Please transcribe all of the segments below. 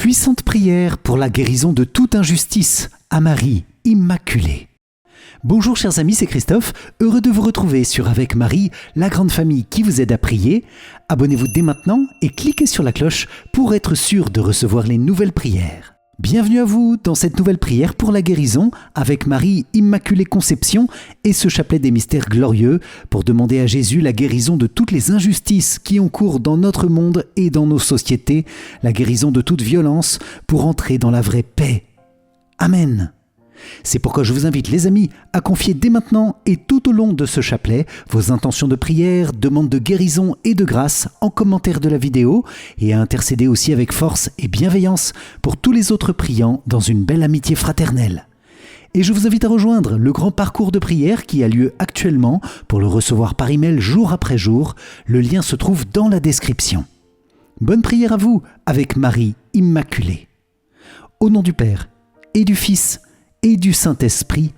Puissante prière pour la guérison de toute injustice à Marie Immaculée. Bonjour chers amis, c'est Christophe, heureux de vous retrouver sur Avec Marie, la grande famille qui vous aide à prier. Abonnez-vous dès maintenant et cliquez sur la cloche pour être sûr de recevoir les nouvelles prières. Bienvenue à vous dans cette nouvelle prière pour la guérison avec Marie Immaculée Conception et ce chapelet des mystères glorieux pour demander à Jésus la guérison de toutes les injustices qui ont cours dans notre monde et dans nos sociétés, la guérison de toute violence pour entrer dans la vraie paix. Amen. C'est pourquoi je vous invite les amis à confier dès maintenant et tout au long de ce chapelet vos intentions de prière, demandes de guérison et de grâce en commentaire de la vidéo et à intercéder aussi avec force et bienveillance pour tous les autres priants dans une belle amitié fraternelle. Et je vous invite à rejoindre le grand parcours de prière qui a lieu actuellement pour le recevoir par email jour après jour. Le lien se trouve dans la description. Bonne prière à vous avec Marie Immaculée. Au nom du Père et du Fils et du Saint-Esprit.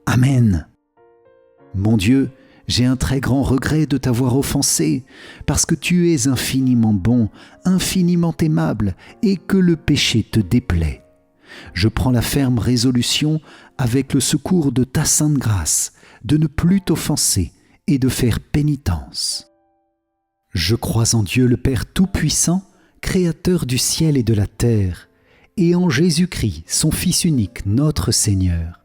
Amen. Mon Dieu, j'ai un très grand regret de t'avoir offensé, parce que tu es infiniment bon, infiniment aimable, et que le péché te déplaît. Je prends la ferme résolution, avec le secours de ta sainte grâce, de ne plus t'offenser et de faire pénitence. Je crois en Dieu le Père Tout-Puissant, Créateur du ciel et de la terre, et en Jésus-Christ, son Fils unique, notre Seigneur,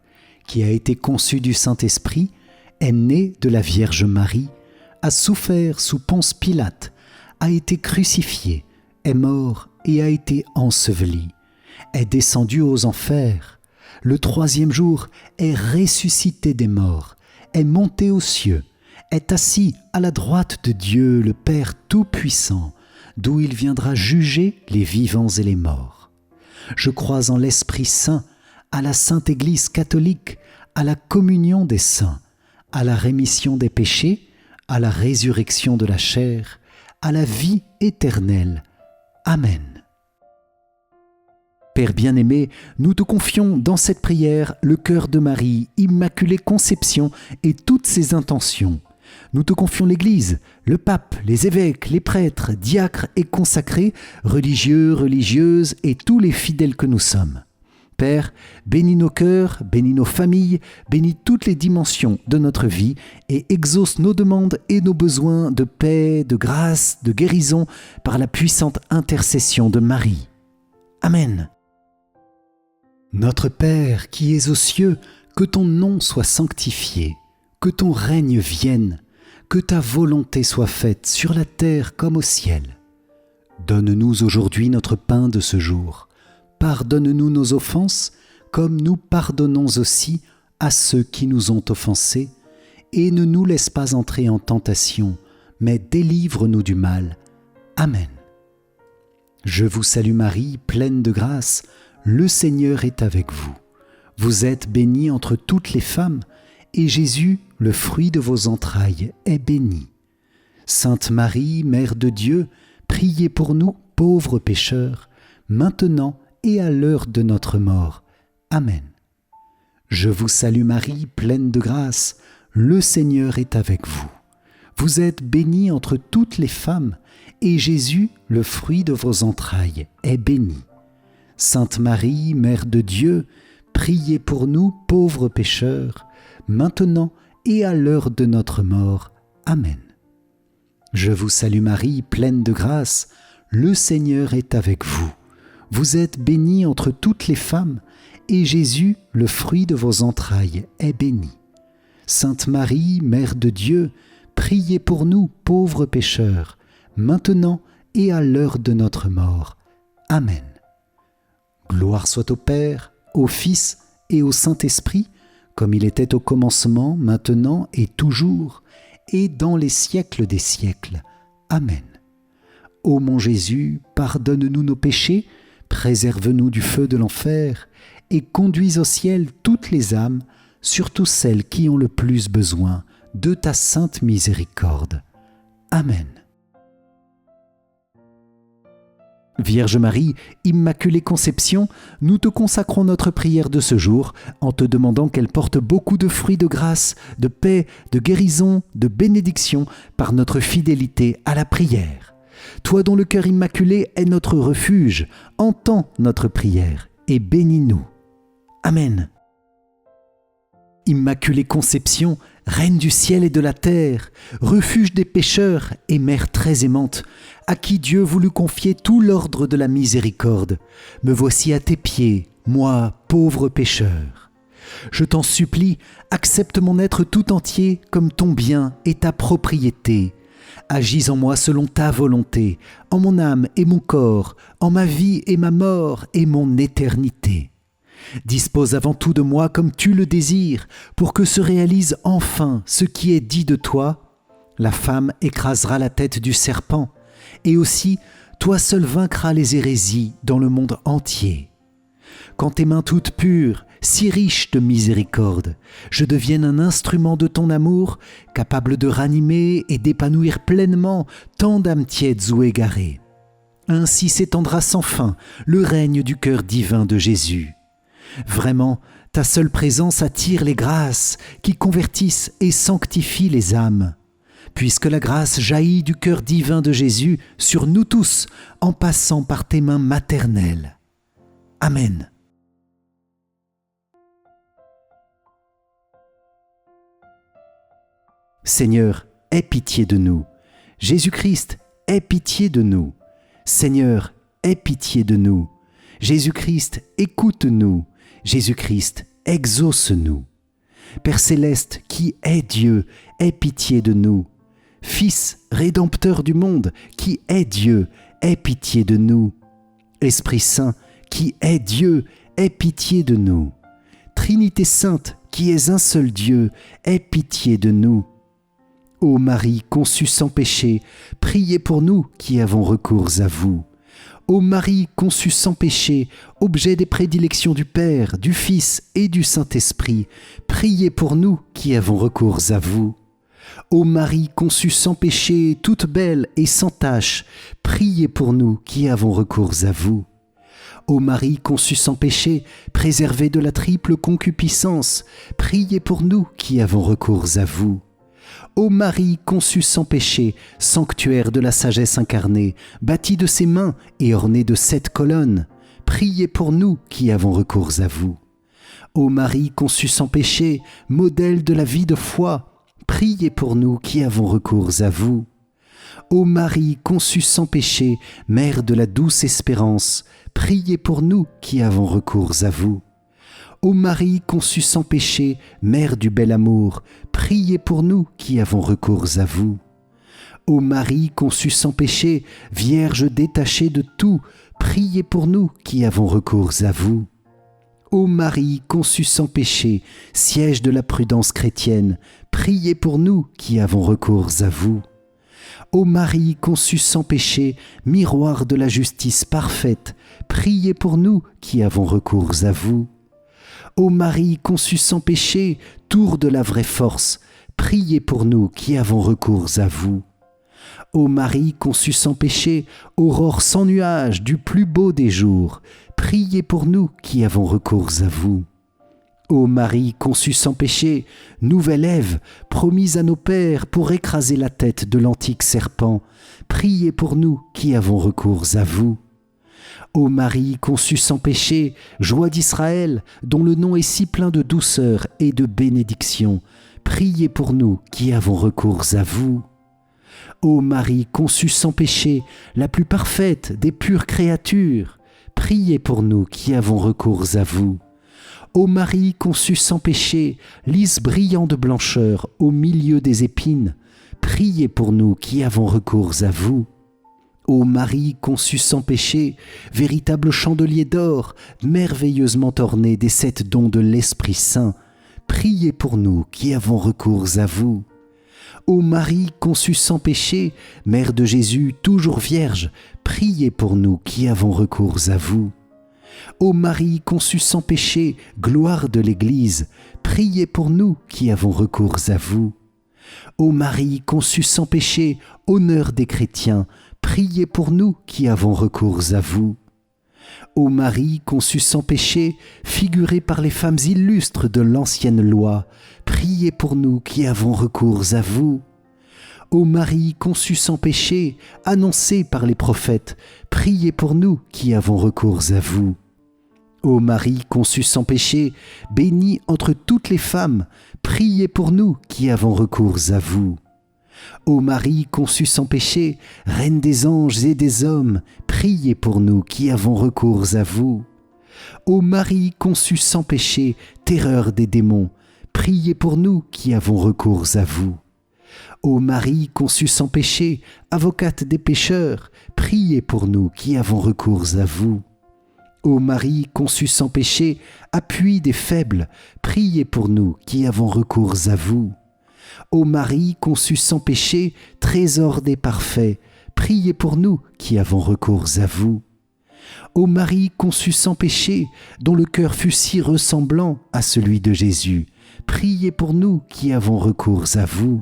qui a été conçu du Saint-Esprit, est né de la Vierge Marie, a souffert sous Ponce Pilate, a été crucifié, est mort et a été enseveli, est descendu aux enfers, le troisième jour est ressuscité des morts, est monté aux cieux, est assis à la droite de Dieu le Père Tout-Puissant, d'où il viendra juger les vivants et les morts. Je crois en l'Esprit Saint, à la Sainte Église catholique, à la communion des saints, à la rémission des péchés, à la résurrection de la chair, à la vie éternelle. Amen. Père bien-aimé, nous te confions dans cette prière le cœur de Marie, Immaculée Conception et toutes ses intentions. Nous te confions l'Église, le pape, les évêques, les prêtres, diacres et consacrés, religieux, religieuses et tous les fidèles que nous sommes. Père, bénis nos cœurs, bénis nos familles, bénis toutes les dimensions de notre vie et exauce nos demandes et nos besoins de paix, de grâce, de guérison par la puissante intercession de Marie. Amen. Notre Père qui es aux cieux, que ton nom soit sanctifié. Que ton règne vienne, que ta volonté soit faite sur la terre comme au ciel. Donne-nous aujourd'hui notre pain de ce jour. Pardonne-nous nos offenses, comme nous pardonnons aussi à ceux qui nous ont offensés. Et ne nous laisse pas entrer en tentation, mais délivre-nous du mal. Amen. Je vous salue Marie, pleine de grâce, le Seigneur est avec vous. Vous êtes bénie entre toutes les femmes, et Jésus, le fruit de vos entrailles, est béni. Sainte Marie, Mère de Dieu, priez pour nous, pauvres pécheurs, maintenant et à l'heure de notre mort. Amen. Je vous salue Marie, pleine de grâce, le Seigneur est avec vous. Vous êtes bénie entre toutes les femmes, et Jésus, le fruit de vos entrailles, est béni. Sainte Marie, Mère de Dieu, priez pour nous, pauvres pécheurs, maintenant et à l'heure de notre mort. Amen. Je vous salue Marie, pleine de grâce, le Seigneur est avec vous. Vous êtes bénie entre toutes les femmes, et Jésus, le fruit de vos entrailles, est béni. Sainte Marie, Mère de Dieu, priez pour nous, pauvres pécheurs, maintenant et à l'heure de notre mort. Amen. Gloire soit au Père, au Fils et au Saint-Esprit, comme il était au commencement, maintenant et toujours, et dans les siècles des siècles. Amen. Ô mon Jésus, pardonne-nous nos péchés, préserve-nous du feu de l'enfer, et conduis au ciel toutes les âmes, surtout celles qui ont le plus besoin de ta sainte miséricorde. Amen. Vierge Marie, Immaculée Conception, nous te consacrons notre prière de ce jour en te demandant qu'elle porte beaucoup de fruits de grâce, de paix, de guérison, de bénédiction par notre fidélité à la prière. Toi dont le cœur immaculé est notre refuge, entends notre prière et bénis-nous. Amen. Immaculée Conception, Reine du ciel et de la terre, refuge des pécheurs et mère très aimante, à qui Dieu voulut confier tout l'ordre de la miséricorde, me voici à tes pieds, moi, pauvre pécheur. Je t'en supplie, accepte mon être tout entier comme ton bien et ta propriété. Agis en moi selon ta volonté, en mon âme et mon corps, en ma vie et ma mort et mon éternité. Dispose avant tout de moi comme tu le désires, pour que se réalise enfin ce qui est dit de toi. La femme écrasera la tête du serpent, et aussi toi seul vaincras les hérésies dans le monde entier. Quand tes mains toutes pures, si riches de miséricorde, je devienne un instrument de ton amour, capable de ranimer et d'épanouir pleinement tant d'âmes tièdes ou égarées. Ainsi s'étendra sans fin le règne du cœur divin de Jésus. Vraiment, ta seule présence attire les grâces qui convertissent et sanctifient les âmes. Puisque la grâce jaillit du cœur divin de Jésus sur nous tous en passant par tes mains maternelles. Amen. Seigneur, aie pitié de nous. Jésus-Christ, aie pitié de nous. Seigneur, aie pitié de nous. Jésus-Christ, écoute-nous. Jésus-Christ, exauce-nous. Père céleste, qui est Dieu, aie pitié de nous. Fils, rédempteur du monde, qui est Dieu, aie pitié de nous. Esprit Saint, qui est Dieu, aie pitié de nous. Trinité sainte, qui es un seul Dieu, aie pitié de nous. Ô Marie conçue sans péché, priez pour nous qui avons recours à vous. Ô Marie conçue sans péché, objet des prédilections du Père, du Fils et du Saint-Esprit, priez pour nous qui avons recours à vous. Ô Marie conçue sans péché, toute belle et sans tache, priez pour nous qui avons recours à vous. Ô Marie conçue sans péché, préservée de la triple concupiscence, priez pour nous qui avons recours à vous. Ô Marie conçue sans péché, sanctuaire de la sagesse incarnée, bâtie de ses mains et ornée de 7 colonnes, priez pour nous qui avons recours à vous. Ô Marie conçue sans péché, modèle de la vie de foi, priez pour nous qui avons recours à vous. Ô Marie conçue sans péché, mère de la douce espérance, priez pour nous qui avons recours à vous. Ô Marie conçue sans péché, mère du bel amour, priez pour nous qui avons recours à vous. Ô Marie conçue sans péché, Vierge détachée de tout, priez pour nous qui avons recours à vous. Ô Marie conçue sans péché, siège de la prudence chrétienne, priez pour nous qui avons recours à vous. Ô Marie conçue sans péché, miroir de la justice parfaite, priez pour nous qui avons recours à vous. Ô Marie conçue sans péché, tour de la vraie force, priez pour nous qui avons recours à vous. Ô Marie conçue sans péché, aurore sans nuage du plus beau des jours, priez pour nous qui avons recours à vous. Ô Marie conçue sans péché, nouvelle Ève, promise à nos pères pour écraser la tête de l'antique serpent, priez pour nous qui avons recours à vous. Ô Marie conçue sans péché, joie d'Israël, dont le nom est si plein de douceur et de bénédiction, priez pour nous qui avons recours à vous. Ô Marie conçue sans péché, la plus parfaite des pures créatures, priez pour nous qui avons recours à vous. Ô Marie conçue sans péché, lys brillant de blancheur au milieu des épines, priez pour nous qui avons recours à vous. Ô Marie conçue sans péché, véritable chandelier d'or, merveilleusement orné des 7 dons de l'Esprit Saint, priez pour nous qui avons recours à vous. Ô Marie conçue sans péché, Mère de Jésus, toujours vierge, priez pour nous qui avons recours à vous. Ô Marie conçue sans péché, gloire de l'Église, priez pour nous qui avons recours à vous. Ô Marie conçue sans péché, honneur des chrétiens, priez pour nous qui avons recours à vous. Ô Marie conçue sans péché, figurée par les femmes illustres de l'ancienne loi, priez pour nous qui avons recours à vous. Ô Marie conçue sans péché, annoncée par les prophètes, priez pour nous qui avons recours à vous. Ô Marie conçue sans péché, bénie entre toutes les femmes, priez pour nous qui avons recours à vous. Ô Marie conçue sans péché, Reine des anges et des hommes, priez pour nous qui avons recours à vous. Ô Marie conçue sans péché, terreur des démons, priez pour nous qui avons recours à vous. Ô Marie conçue sans péché, avocate des pécheurs, priez pour nous qui avons recours à vous. Ô Marie conçue sans péché, appui des faibles, priez pour nous qui avons recours à vous. Ô Marie conçue sans péché, trésor des parfaits, priez pour nous qui avons recours à vous. Ô Marie conçue sans péché, dont le cœur fut si ressemblant à celui de Jésus, priez pour nous qui avons recours à vous.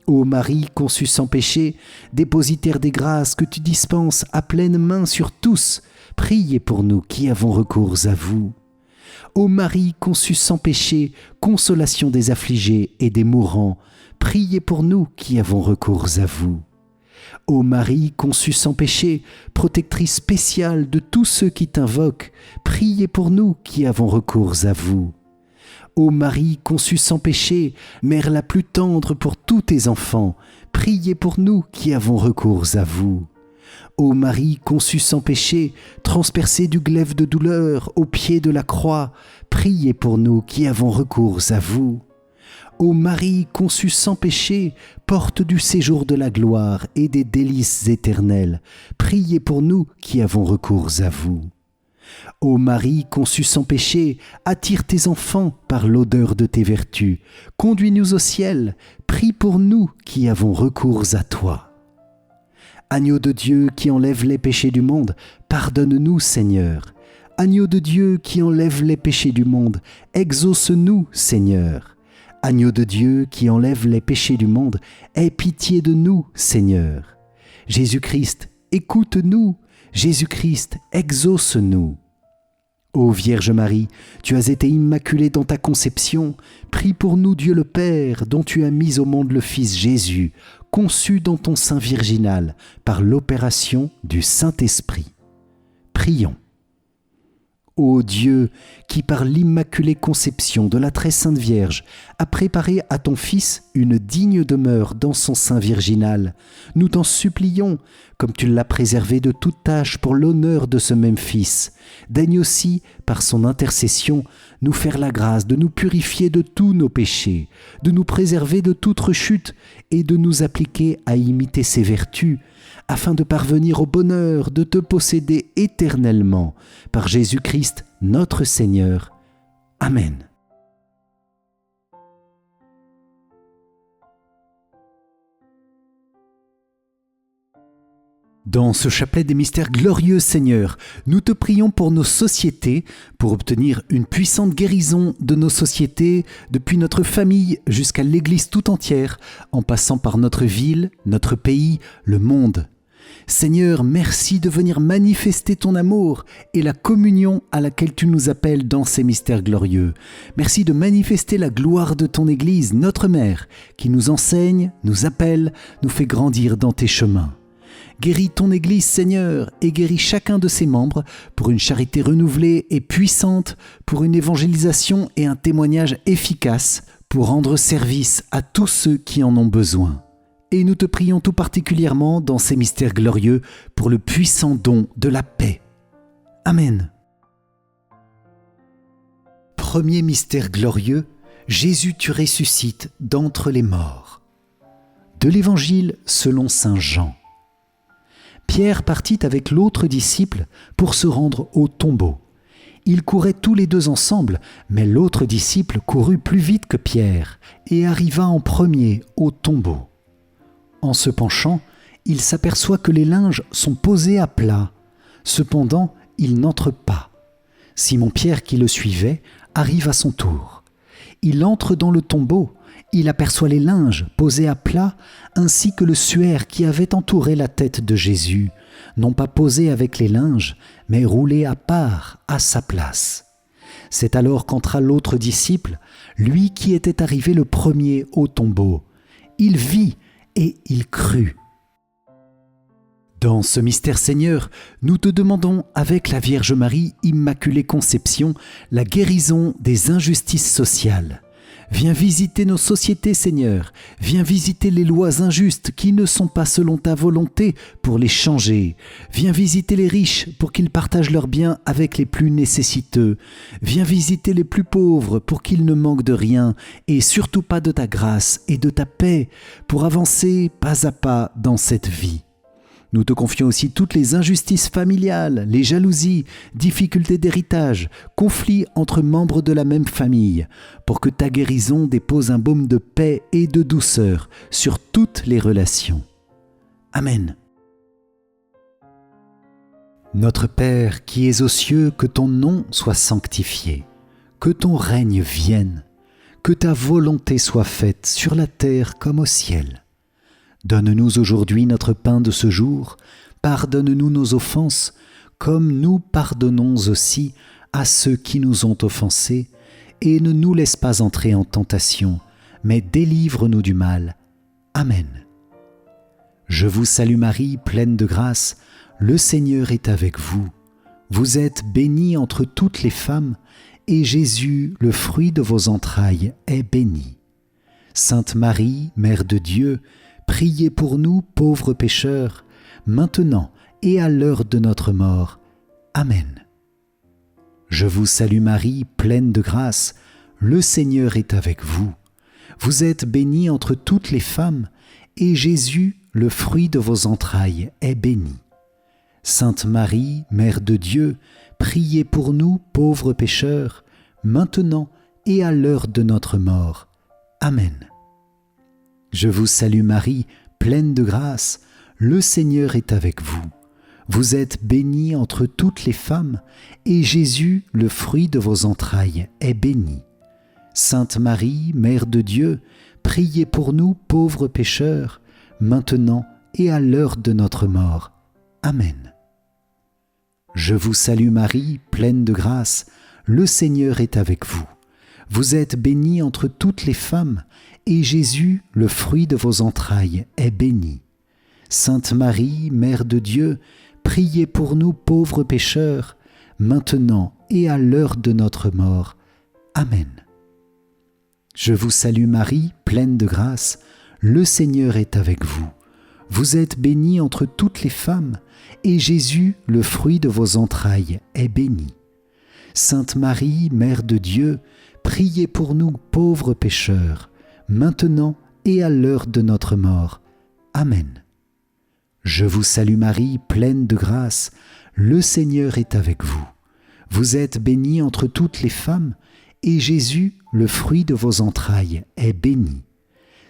Ô Marie conçue sans péché, dépositaire des grâces que tu dispenses à pleine main sur tous, priez pour nous qui avons recours à vous. Ô Marie conçue sans péché, consolation des affligés et des mourants, priez pour nous qui avons recours à vous. Ô Marie conçue sans péché, protectrice spéciale de tous ceux qui t'invoquent, priez pour nous qui avons recours à vous. Ô Marie conçue sans péché, mère la plus tendre pour tous tes enfants, priez pour nous qui avons recours à vous. Ô Marie conçue sans péché, transpercée du glaive de douleur au pied de la croix, priez pour nous qui avons recours à vous. Ô Marie conçue sans péché, porte du séjour de la gloire et des délices éternelles, priez pour nous qui avons recours à vous. Ô Marie conçue sans péché, attire tes enfants par l'odeur de tes vertus, conduis-nous au ciel, prie pour nous qui avons recours à toi. Agneau de Dieu qui enlève les péchés du monde, pardonne-nous Seigneur. Agneau de Dieu qui enlève les péchés du monde, exauce-nous Seigneur. Agneau de Dieu qui enlève les péchés du monde, aie pitié de nous Seigneur. Jésus-Christ, écoute-nous. Jésus-Christ, exauce-nous. Ô Vierge Marie, tu as été immaculée dans ta conception, prie pour nous Dieu le Père, dont tu as mis au monde le Fils Jésus, conçu dans ton sein virginal par l'opération du Saint-Esprit. Prions. Ô Dieu, qui par l'immaculée conception de la très sainte Vierge a préparé à ton Fils une digne demeure dans son sein virginal, nous t'en supplions, comme tu l'as préservé de toute tâche pour l'honneur de ce même Fils, daigne aussi, par son intercession, nous faire la grâce de nous purifier de tous nos péchés, de nous préserver de toute rechute et de nous appliquer à imiter ses vertus, afin de parvenir au bonheur de te posséder éternellement, par Jésus-Christ notre Seigneur. Amen. Dans ce chapelet des mystères glorieux, Seigneur, nous te prions pour nos sociétés, pour obtenir une puissante guérison de nos sociétés, depuis notre famille jusqu'à l'Église tout entière, en passant par notre ville, notre pays, le monde. Seigneur, merci de venir manifester ton amour et la communion à laquelle tu nous appelles dans ces mystères glorieux. Merci de manifester la gloire de ton Église, notre Mère, qui nous enseigne, nous appelle, nous fait grandir dans tes chemins. Guéris ton Église, Seigneur, et guéris chacun de ses membres pour une charité renouvelée et puissante, pour une évangélisation et un témoignage efficace, pour rendre service à tous ceux qui en ont besoin. Et nous te prions tout particulièrement dans ces mystères glorieux pour le puissant don de la paix. Amen. Premier mystère glorieux, Jésus tu ressuscites d'entre les morts. De l'Évangile selon saint Jean. Pierre partit avec l'autre disciple pour se rendre au tombeau. Ils couraient tous les deux ensemble, mais l'autre disciple courut plus vite que Pierre et arriva en premier au tombeau. En se penchant, il s'aperçoit que les linges sont posés à plat. Cependant, il n'entre pas. Simon-Pierre, qui le suivait, arrive à son tour. Il entre dans le tombeau. Il aperçoit les linges posés à plat, ainsi que le suaire qui avait entouré la tête de Jésus, non pas posé avec les linges, mais roulé à part, à sa place. C'est alors qu'entra l'autre disciple, lui qui était arrivé le premier au tombeau. Il vit et il crut. Dans ce mystère, Seigneur, nous te demandons avec la Vierge Marie, Immaculée Conception, la guérison des injustices sociales. Viens visiter nos sociétés, Seigneur. Viens visiter les lois injustes qui ne sont pas selon ta volonté pour les changer. Viens visiter les riches pour qu'ils partagent leurs biens avec les plus nécessiteux. Viens visiter les plus pauvres pour qu'ils ne manquent de rien et surtout pas de ta grâce et de ta paix pour avancer pas à pas dans cette vie. Nous te confions aussi toutes les injustices familiales, les jalousies, difficultés d'héritage, conflits entre membres de la même famille, pour que ta guérison dépose un baume de paix et de douceur sur toutes les relations. Amen. Notre Père qui es aux cieux, que ton nom soit sanctifié, que ton règne vienne, que ta volonté soit faite sur la terre comme au ciel. Donne-nous aujourd'hui notre pain de ce jour, pardonne-nous nos offenses, comme nous pardonnons aussi à ceux qui nous ont offensés, et ne nous laisse pas entrer en tentation, mais délivre-nous du mal. Amen. Je vous salue Marie, pleine de grâce, le Seigneur est avec vous. Vous êtes bénie entre toutes les femmes, et Jésus, le fruit de vos entrailles, est béni. Sainte Marie, Mère de Dieu, priez pour nous, pauvres pécheurs, maintenant et à l'heure de notre mort. Amen. Je vous salue Marie, pleine de grâce, le Seigneur est avec vous. Vous êtes bénie entre toutes les femmes, et Jésus, le fruit de vos entrailles, est béni. Sainte Marie, Mère de Dieu, priez pour nous, pauvres pécheurs, maintenant et à l'heure de notre mort. Amen. Je vous salue Marie, pleine de grâce, le Seigneur est avec vous. Vous êtes bénie entre toutes les femmes, et Jésus, le fruit de vos entrailles, est béni. Sainte Marie, Mère de Dieu, priez pour nous, pauvres pécheurs, maintenant et à l'heure de notre mort. Amen. Je vous salue Marie, pleine de grâce, le Seigneur est avec vous. Vous êtes bénie entre toutes les femmes, et Jésus, le fruit de vos entrailles, est béni. Sainte Marie, Mère de Dieu, priez pour nous pauvres pécheurs, maintenant et à l'heure de notre mort. Amen. Je vous salue Marie, pleine de grâce, le Seigneur est avec vous. Vous êtes bénie entre toutes les femmes, et Jésus, le fruit de vos entrailles, est béni. Sainte Marie, Mère de Dieu, priez pour nous pauvres pécheurs, maintenant et à l'heure de notre mort. Amen. Je vous salue Marie, pleine de grâce, le Seigneur est avec vous. Vous êtes bénie entre toutes les femmes, et Jésus, le fruit de vos entrailles, est béni.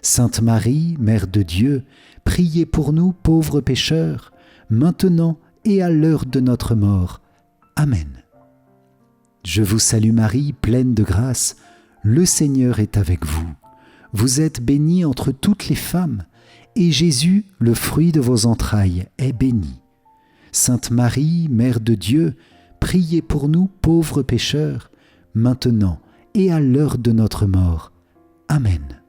Sainte Marie, Mère de Dieu, priez pour nous pauvres pécheurs, maintenant et à l'heure de notre mort. Amen. Je vous salue Marie, pleine de grâce, le Seigneur est avec vous. Vous êtes bénie entre toutes les femmes, et Jésus, le fruit de vos entrailles, est béni. Sainte Marie, Mère de Dieu, priez pour nous pauvres pécheurs, maintenant et à l'heure de notre mort. Amen.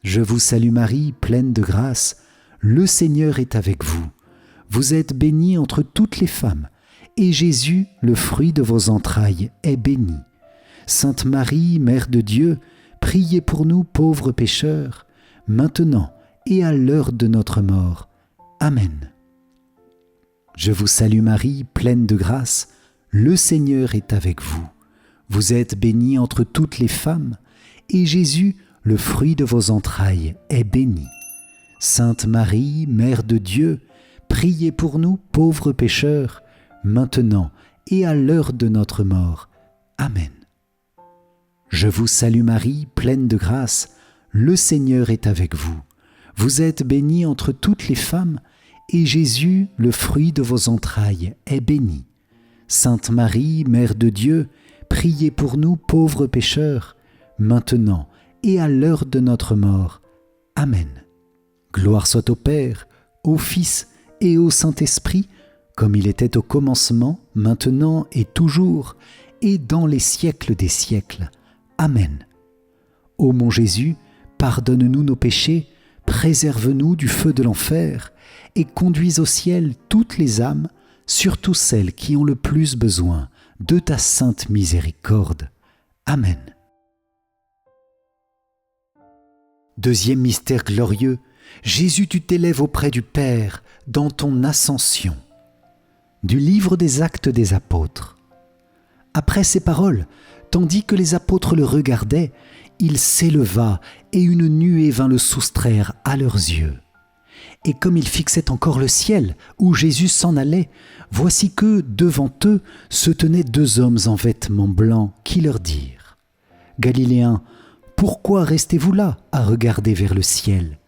Je vous salue Marie, pleine de grâce, le Seigneur est avec vous. Vous êtes bénie entre toutes les femmes, et Jésus, le fruit de vos entrailles, est béni. Sainte Marie, Mère de Dieu, priez pour nous pauvres pécheurs, maintenant et à l'heure de notre mort. Amen. Je vous salue Marie, pleine de grâce, le Seigneur est avec vous. Vous êtes bénie entre toutes les femmes, et Jésus, le fruit de vos entrailles, est béni. Sainte Marie, Mère de Dieu, priez pour nous pauvres pécheurs, maintenant et à l'heure de notre mort. Amen. Je vous salue Marie, pleine de grâce, le Seigneur est avec vous. Vous êtes bénie entre toutes les femmes, et Jésus, le fruit de vos entrailles, est béni. Sainte Marie, Mère de Dieu, priez pour nous pauvres pécheurs, maintenant et à l'heure de notre mort. Amen. Gloire soit au Père, au Fils et au Saint-Esprit, comme il était au commencement, maintenant et toujours, et dans les siècles des siècles. Amen. Ô mon Jésus, pardonne-nous nos péchés, préserve-nous du feu de l'enfer et conduis au ciel toutes les âmes, surtout celles qui ont le plus besoin de ta sainte miséricorde. Amen. Deuxième mystère glorieux, Jésus, tu t'élèves auprès du Père dans ton ascension. Du livre des Actes des Apôtres. Après ces paroles, tandis que les apôtres le regardaient, il s'éleva et une nuée vint le soustraire à leurs yeux. Et comme ils fixaient encore le ciel où Jésus s'en allait, voici que, devant eux, se tenaient deux hommes en vêtements blancs qui leur dirent : « Galiléens, pourquoi restez-vous là à regarder vers le ciel ?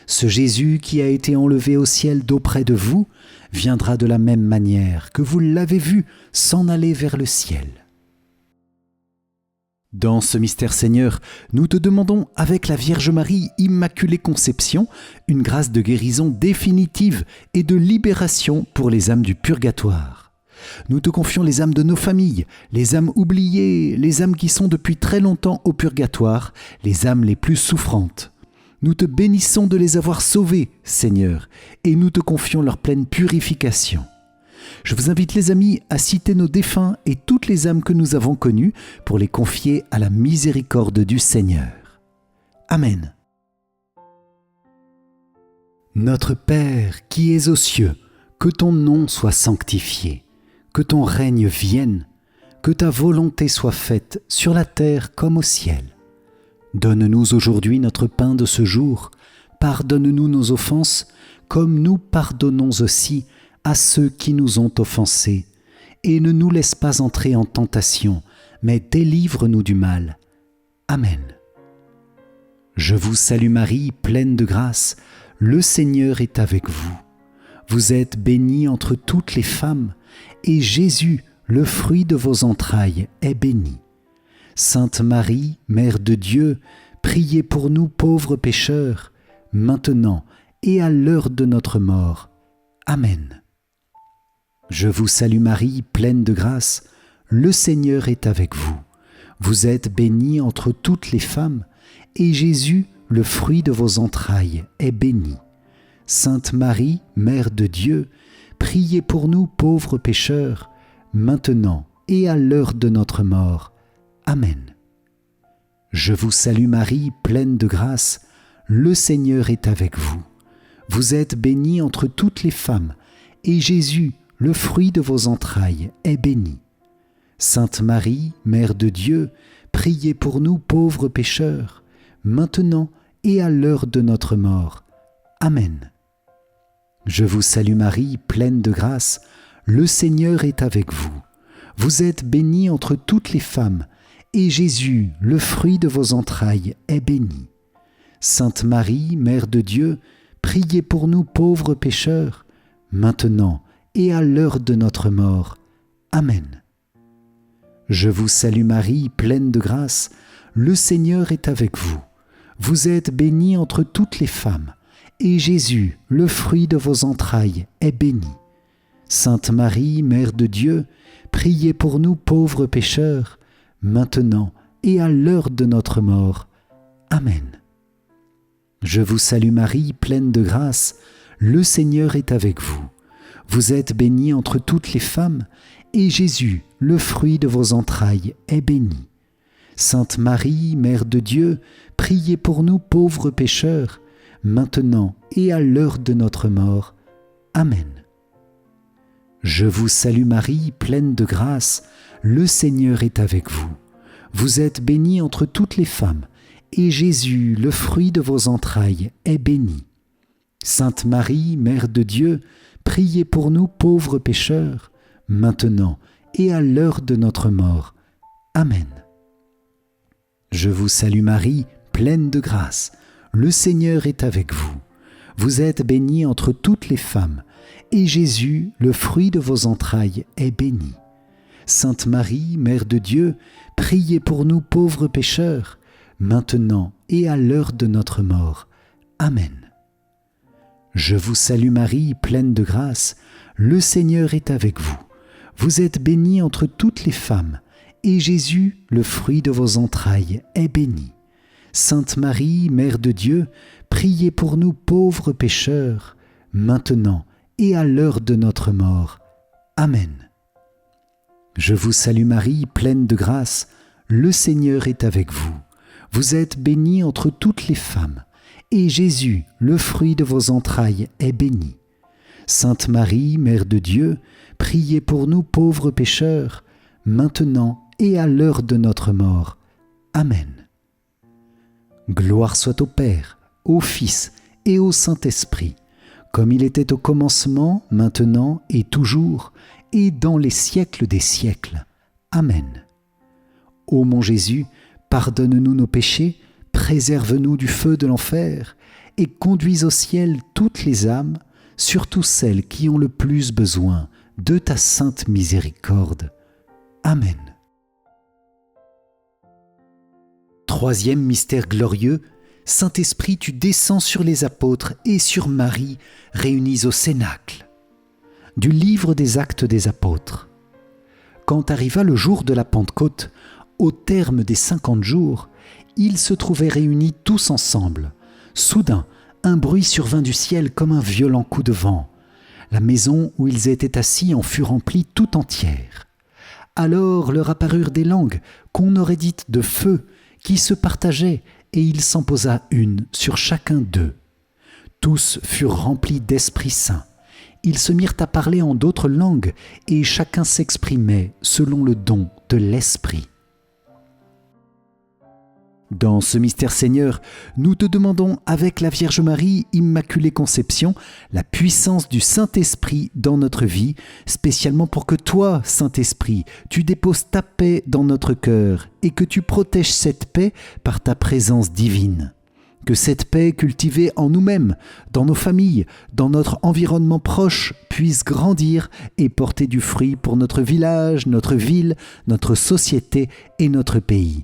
Ce Jésus qui a été enlevé au ciel d'auprès de vous viendra de la même manière que vous l'avez vu s'en aller vers le ciel. » Dans ce mystère, Seigneur, nous te demandons avec la Vierge Marie, Immaculée Conception, une grâce de guérison définitive et de libération pour les âmes du purgatoire. Nous te confions les âmes de nos familles, les âmes oubliées, les âmes qui sont depuis très longtemps au purgatoire, les âmes les plus souffrantes. Nous te bénissons de les avoir sauvées, Seigneur, et nous te confions leur pleine purification. Je vous invite, les amis, à citer nos défunts et toutes les âmes que nous avons connues pour les confier à la miséricorde du Seigneur. Amen. Notre Père qui es aux cieux, que ton nom soit sanctifié, que ton règne vienne, que ta volonté soit faite sur la terre comme au ciel. Donne-nous aujourd'hui notre pain de ce jour. Pardonne-nous nos offenses, comme nous pardonnons aussi à ceux qui nous ont offensés. Et ne nous laisse pas entrer en tentation, mais délivre-nous du mal. Amen. Je vous salue Marie, pleine de grâce, le Seigneur est avec vous. Vous êtes bénie entre toutes les femmes, et Jésus, le fruit de vos entrailles, est béni. Sainte Marie, Mère de Dieu, priez pour nous pauvres pécheurs, maintenant et à l'heure de notre mort. Amen. Je vous salue Marie, pleine de grâce, le Seigneur est avec vous. Vous êtes bénie entre toutes les femmes, et Jésus, le fruit de vos entrailles, est béni. Sainte Marie, Mère de Dieu, priez pour nous pauvres pécheurs, maintenant et à l'heure de notre mort. Amen. Je vous salue Marie, pleine de grâce, le Seigneur est avec vous. Vous êtes bénie entre toutes les femmes, et Jésus, le fruit de vos entrailles, est béni. Sainte Marie, Mère de Dieu, priez pour nous pauvres pécheurs, maintenant et à l'heure de notre mort. Amen. Je vous salue Marie, pleine de grâce, le Seigneur est avec vous. Vous êtes bénie entre toutes les femmes, et Jésus, le fruit de vos entrailles, est béni. Sainte Marie, Mère de Dieu, priez pour nous pauvres pécheurs, maintenant et à l'heure de notre mort. Amen. Je vous salue Marie, pleine de grâce, le Seigneur est avec vous. Vous êtes bénie entre toutes les femmes, et Jésus, le fruit de vos entrailles, est béni. Sainte Marie, Mère de Dieu, priez pour nous pauvres pécheurs, maintenant et à l'heure de notre mort. Amen. Je vous salue Marie, pleine de grâce, le Seigneur est avec vous. Vous êtes bénie entre toutes les femmes, et Jésus, le fruit de vos entrailles, est béni. Sainte Marie, Mère de Dieu, priez pour nous pauvres pécheurs, maintenant et à l'heure de notre mort. Amen. Je vous salue Marie, pleine de grâce, le Seigneur est avec vous. Vous êtes bénie entre toutes les femmes, et Jésus, le fruit de vos entrailles, est béni. Sainte Marie, Mère de Dieu, priez pour nous pauvres pécheurs, maintenant et à l'heure de notre mort. Amen. Je vous salue Marie, pleine de grâce, le Seigneur est avec vous. Vous êtes bénie entre toutes les femmes, et Jésus, le fruit de vos entrailles, est béni. Sainte Marie, Mère de Dieu, priez pour nous pauvres pécheurs, maintenant et à l'heure de notre mort. Amen. Je vous salue Marie, pleine de grâce, le Seigneur est avec vous. Vous êtes bénie entre toutes les femmes, et Jésus, le fruit de vos entrailles, est béni. Sainte Marie, Mère de Dieu, priez pour nous pauvres pécheurs, maintenant et à l'heure de notre mort. Amen. Je vous salue Marie, pleine de grâce, le Seigneur est avec vous. Vous êtes bénie entre toutes les femmes, et Jésus, le fruit de vos entrailles, est béni. Sainte Marie, Mère de Dieu, priez pour nous pauvres pécheurs, maintenant et à l'heure de notre mort. Amen. Gloire soit au Père, au Fils et au Saint-Esprit, comme il était au commencement, maintenant et toujours, et dans les siècles des siècles. Amen. Ô mon Jésus, pardonne-nous nos péchés, préserve-nous du feu de l'enfer, et conduis au ciel toutes les âmes, surtout celles qui ont le plus besoin de ta sainte miséricorde. Amen. Troisième mystère glorieux, Saint-Esprit, tu descends sur les apôtres et sur Marie, réunis au Cénacle. Du livre des Actes des Apôtres. Quand arriva le jour de la Pentecôte, au terme des 50 jours, ils se trouvaient réunis tous ensemble. Soudain, un bruit survint du ciel comme un violent coup de vent. La maison où ils étaient assis en fut remplie tout entière. Alors leur apparurent des langues qu'on aurait dites de feu, qui se partageaient, et il s'en posa une sur chacun d'eux. Tous furent remplis d'Esprit Saint. Ils se mirent à parler en d'autres langues, et chacun s'exprimait selon le don de l'Esprit. Dans ce mystère Seigneur, nous te demandons avec la Vierge Marie, Immaculée Conception, la puissance du Saint-Esprit dans notre vie, spécialement pour que toi, Saint-Esprit, tu déposes ta paix dans notre cœur et que tu protèges cette paix par ta présence divine. Que cette paix cultivée en nous-mêmes, dans nos familles, dans notre environnement proche, puisse grandir et porter du fruit pour notre village, notre ville, notre société et notre pays.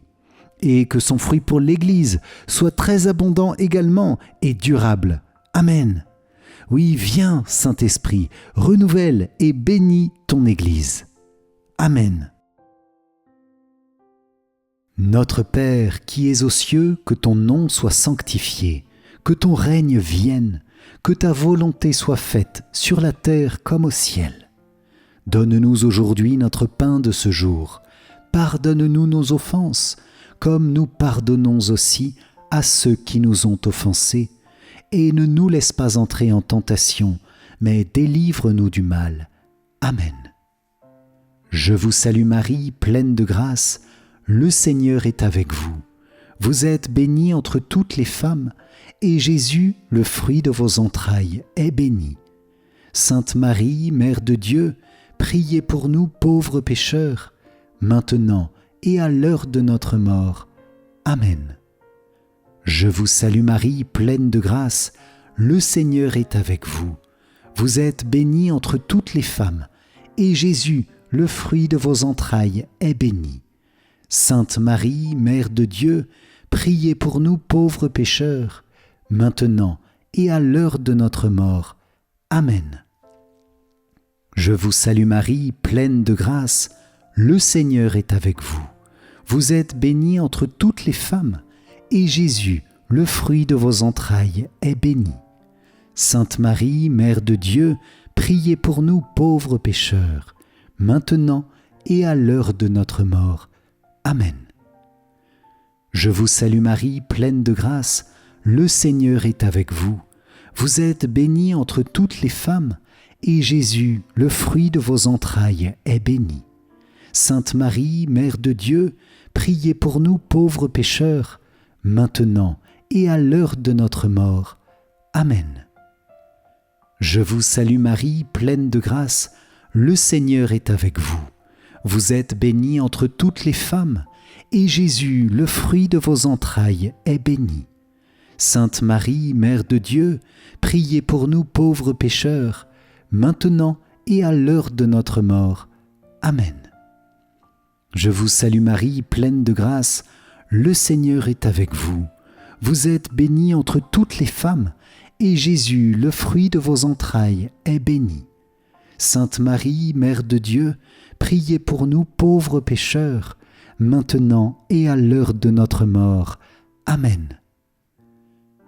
Et que son fruit pour l'Église soit très abondant également et durable. Amen. Oui, viens, Saint-Esprit, renouvelle et bénis ton Église. Amen. Notre Père qui es aux cieux, que ton nom soit sanctifié, que ton règne vienne, que ta volonté soit faite sur la terre comme au ciel. Donne-nous aujourd'hui notre pain de ce jour. Pardonne-nous nos offenses, comme nous pardonnons aussi à ceux qui nous ont offensés, et ne nous laisse pas entrer en tentation, mais délivre-nous du mal. Amen. Je vous salue Marie, pleine de grâce, le Seigneur est avec vous. Vous êtes bénie entre toutes les femmes, et Jésus, le fruit de vos entrailles, est béni. Sainte Marie, Mère de Dieu, priez pour nous pauvres pécheurs, maintenant et à l'heure de notre mort. Amen. Je vous salue Marie, pleine de grâce, le Seigneur est avec vous. Vous êtes bénie entre toutes les femmes, et Jésus, le fruit de vos entrailles, est béni. Sainte Marie, Mère de Dieu, priez pour nous pauvres pécheurs, maintenant et à l'heure de notre mort. Amen. Je vous salue Marie, pleine de grâce, le Seigneur est avec vous. Vous êtes bénie entre toutes les femmes, et Jésus, le fruit de vos entrailles, est béni. Sainte Marie, Mère de Dieu, priez pour nous pauvres pécheurs, maintenant et à l'heure de notre mort. Amen. Je vous salue Marie, pleine de grâce, le Seigneur est avec vous. Vous êtes bénie entre toutes les femmes, et Jésus, le fruit de vos entrailles, est béni. Sainte Marie, Mère de Dieu, priez pour nous pauvres pécheurs, maintenant et à l'heure de notre mort. Amen. Je vous salue Marie, pleine de grâce, le Seigneur est avec vous. Vous êtes bénie entre toutes les femmes, et Jésus, le fruit de vos entrailles, est béni. Sainte Marie, Mère de Dieu, priez pour nous pauvres pécheurs, maintenant et à l'heure de notre mort. Amen. Je vous salue Marie, pleine de grâce, le Seigneur est avec vous. Vous êtes bénie entre toutes les femmes, et Jésus, le fruit de vos entrailles, est béni. Sainte Marie, Mère de Dieu, priez pour nous pauvres pécheurs, maintenant et à l'heure de notre mort. Amen.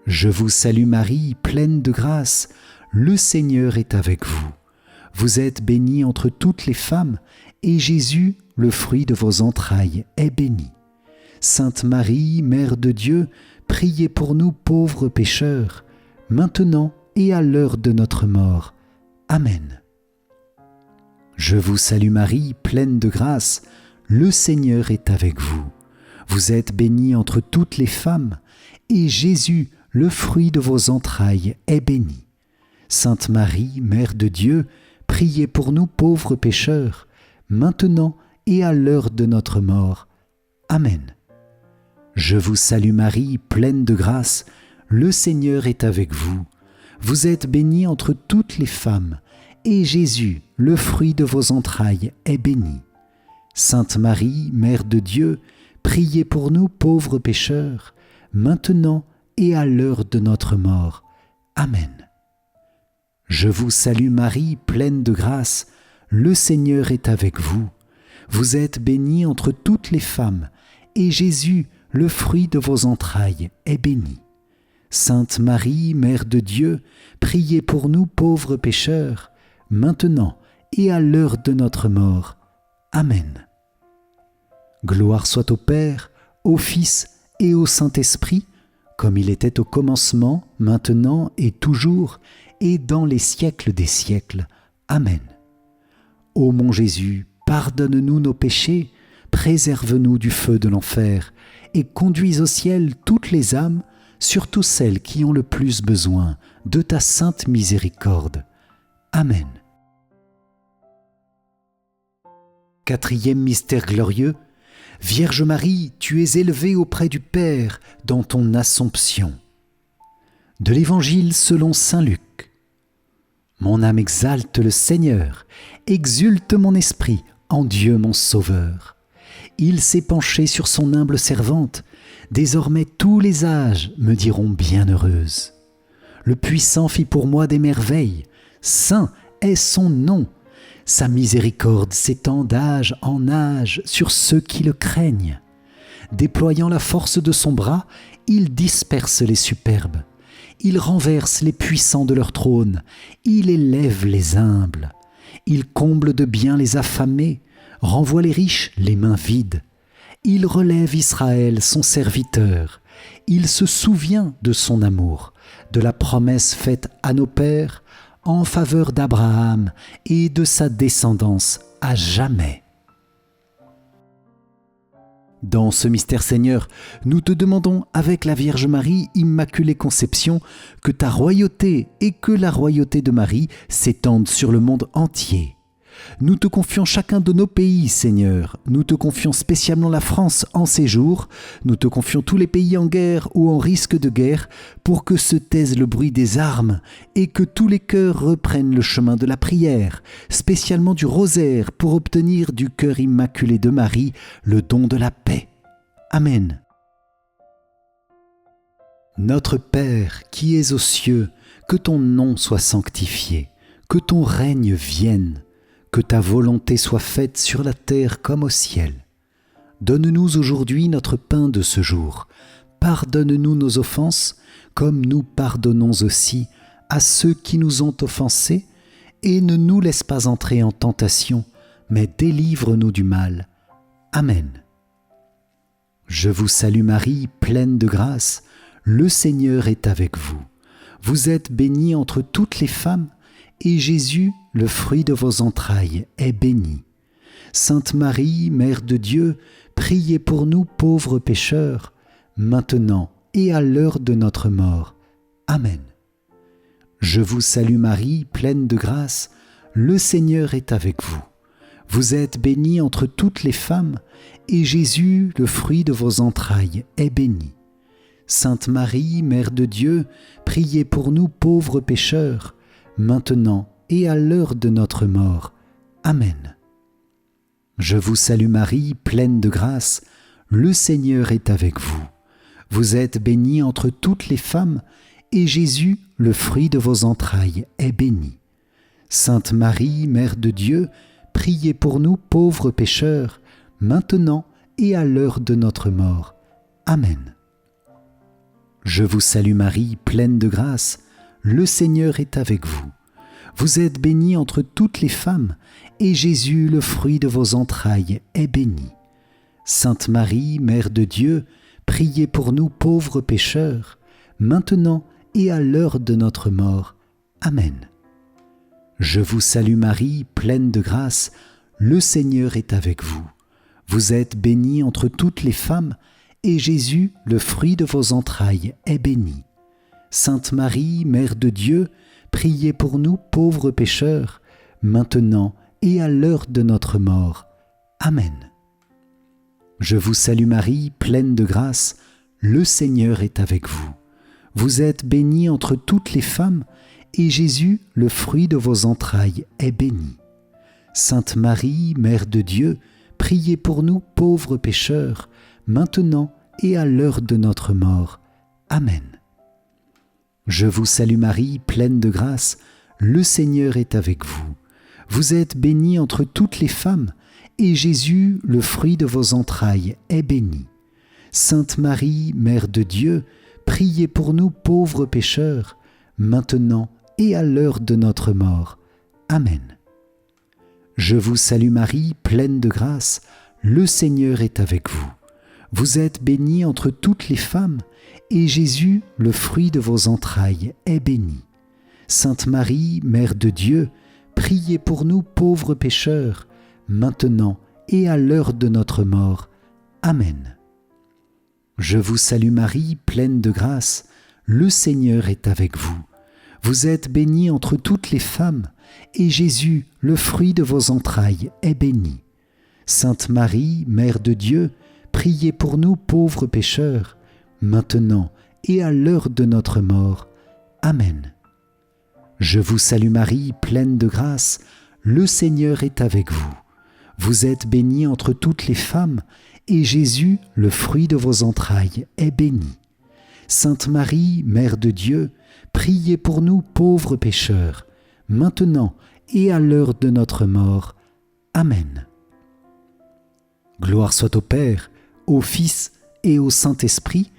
Je vous salue Marie, pleine de grâce, le Seigneur est avec vous. Vous êtes bénie entre toutes les femmes, et Jésus, le fruit de vos entrailles, est béni. Sainte Marie, Mère de Dieu, priez pour nous pauvres pécheurs, maintenant et à l'heure de notre mort. Amen. Je vous salue Marie, pleine de grâce, le Seigneur est avec vous. Vous êtes bénie entre toutes les femmes, et Jésus, le fruit de vos entrailles, est béni. Sainte Marie, Mère de Dieu, priez pour nous pauvres pécheurs, maintenant et à l'heure de notre mort. Amen. Je vous salue Marie, pleine de grâce, le Seigneur est avec vous. Vous êtes bénie entre toutes les femmes, et Jésus, le fruit de vos entrailles, est béni. Sainte Marie, Mère de Dieu, priez pour nous pauvres pécheurs, maintenant et à l'heure de notre mort. Amen. Je vous salue Marie, pleine de grâce, le Seigneur est avec vous. Vous êtes bénie entre toutes les femmes, et Jésus, le fruit de vos entrailles, est béni. Sainte Marie, Mère de Dieu, priez pour nous pauvres pécheurs, maintenant et à l'heure de notre mort. Amen. Gloire soit au Père, au Fils et au Saint-Esprit, comme il était au commencement, maintenant et toujours, et dans les siècles des siècles. Amen. Ô mon Jésus, pardonne-nous nos péchés, préserve-nous du feu de l'enfer, et conduis au ciel toutes les âmes, surtout celles qui ont le plus besoin de ta sainte miséricorde. Amen. Quatrième mystère glorieux, Vierge Marie, tu es élevée auprès du Père dans ton Assomption. De l'Évangile selon saint Luc. Mon âme exalte le Seigneur, exulte mon esprit en Dieu mon Sauveur. Il s'est penché sur son humble servante, désormais tous les âges me diront bienheureuse. Le Puissant fit pour moi des merveilles, saint est son nom. Sa miséricorde s'étend d'âge en âge sur ceux qui le craignent. Déployant la force de son bras, il disperse les superbes. Il renverse les puissants de leur trône, il élève les humbles. Il comble de bien les affamés, renvoie les riches les mains vides. Il relève Israël, son serviteur. Il se souvient de son amour, de la promesse faite à nos pères en faveur d'Abraham et de sa descendance à jamais. Dans ce mystère, Seigneur, nous te demandons avec la Vierge Marie, Immaculée Conception, que ta royauté et que la royauté de Marie s'étendent sur le monde entier. Nous te confions chacun de nos pays, Seigneur. Nous te confions spécialement la France en ces jours. Nous te confions tous les pays en guerre ou en risque de guerre, pour que se taise le bruit des armes et que tous les cœurs reprennent le chemin de la prière, spécialement du rosaire, pour obtenir du cœur immaculé de Marie le don de la paix. Amen. Notre Père qui es aux cieux, que ton nom soit sanctifié, que ton règne vienne. Que ta volonté soit faite sur la terre comme au ciel. Donne-nous aujourd'hui notre pain de ce jour. Pardonne-nous nos offenses, comme nous pardonnons aussi à ceux qui nous ont offensés, et ne nous laisse pas entrer en tentation, mais délivre-nous du mal. Amen. Je vous salue Marie, pleine de grâce, le Seigneur est avec vous. Vous êtes bénie entre toutes les femmes, et Jésus, le fruit de vos entrailles, est béni. Sainte Marie, Mère de Dieu, priez pour nous pauvres pécheurs, maintenant et à l'heure de notre mort. Amen. Je vous salue Marie, pleine de grâce, le Seigneur est avec vous. Vous êtes bénie entre toutes les femmes, et Jésus, le fruit de vos entrailles, est béni. Sainte Marie, Mère de Dieu, priez pour nous pauvres pécheurs, maintenant et à l'heure de notre mort. Amen. Je vous salue Marie, pleine de grâce, le Seigneur est avec vous. Vous êtes bénie entre toutes les femmes, et Jésus, le fruit de vos entrailles, est béni. Sainte Marie, Mère de Dieu, priez pour nous pauvres pécheurs, maintenant et à l'heure de notre mort. Amen. Je vous salue Marie, pleine de grâce, le Seigneur est avec vous. Vous êtes bénie entre toutes les femmes, et Jésus, le fruit de vos entrailles, est béni. Sainte Marie, Mère de Dieu, priez pour nous pauvres pécheurs, maintenant et à l'heure de notre mort. Amen. Je vous salue Marie, pleine de grâce, le Seigneur est avec vous. Vous êtes bénie entre toutes les femmes, et Jésus, le fruit de vos entrailles, est béni. Sainte Marie, Mère de Dieu, priez pour nous pauvres pécheurs, maintenant et à l'heure de notre mort. Amen. Je vous salue Marie, pleine de grâce, le Seigneur est avec vous. Vous êtes bénie entre toutes les femmes, et Jésus, le fruit de vos entrailles, est béni. Sainte Marie, Mère de Dieu, priez pour nous pauvres pécheurs, maintenant et à l'heure de notre mort. Amen. Je vous salue Marie, pleine de grâce, le Seigneur est avec vous. Vous êtes bénie entre toutes les femmes, et Jésus, le fruit de vos entrailles, est béni. Sainte Marie, Mère de Dieu, priez pour nous pauvres pécheurs, maintenant et à l'heure de notre mort. Amen. Je vous salue Marie, pleine de grâce, le Seigneur est avec vous. Vous êtes bénie entre toutes les femmes, et Jésus, le fruit de vos entrailles, est béni. Sainte Marie, Mère de Dieu, priez pour nous pauvres pécheurs, maintenant et à l'heure de notre mort. Amen. Je vous salue Marie, pleine de grâce, le Seigneur est avec vous. Vous êtes bénie entre toutes les femmes, et Jésus, le fruit de vos entrailles, est béni. Sainte Marie, Mère de Dieu, priez pour nous pauvres pécheurs, maintenant et à l'heure de notre mort. Amen. Je vous salue Marie, pleine de grâce, le Seigneur est avec vous. Vous êtes bénie entre toutes les femmes, et Jésus, le fruit de vos entrailles, est béni. Sainte Marie, Mère de Dieu, priez pour nous pauvres pécheurs, maintenant et à l'heure de notre mort. Amen. Gloire soit au Père, au Fils et au Saint-Esprit,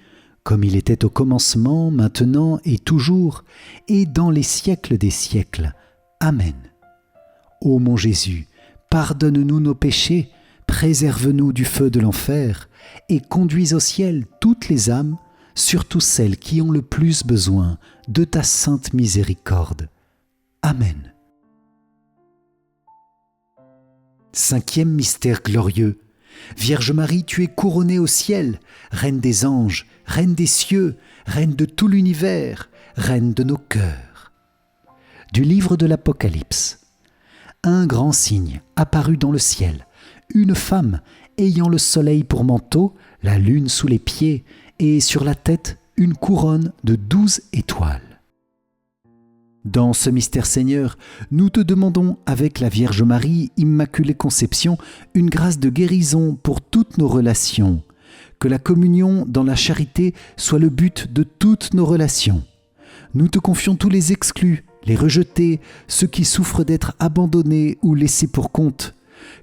comme il était au commencement, maintenant et toujours, et dans les siècles des siècles. Amen. Ô mon Jésus, pardonne-nous nos péchés, préserve-nous du feu de l'enfer, et conduis au ciel toutes les âmes, surtout celles qui ont le plus besoin de ta sainte miséricorde. Amen. Cinquième mystère glorieux. Vierge Marie, tu es couronnée au ciel, Reine des anges, Reine des cieux, Reine de tout l'univers, Reine de nos cœurs. Du livre de l'Apocalypse. Un grand signe apparut dans le ciel, une femme ayant le soleil pour manteau, la lune sous les pieds, et sur la tête une couronne de 12 étoiles. Dans ce mystère Seigneur, nous te demandons avec la Vierge Marie, Immaculée Conception, une grâce de guérison pour toutes nos relations. Que la communion dans la charité soit le but de toutes nos relations. Nous te confions tous les exclus, les rejetés, ceux qui souffrent d'être abandonnés ou laissés pour compte.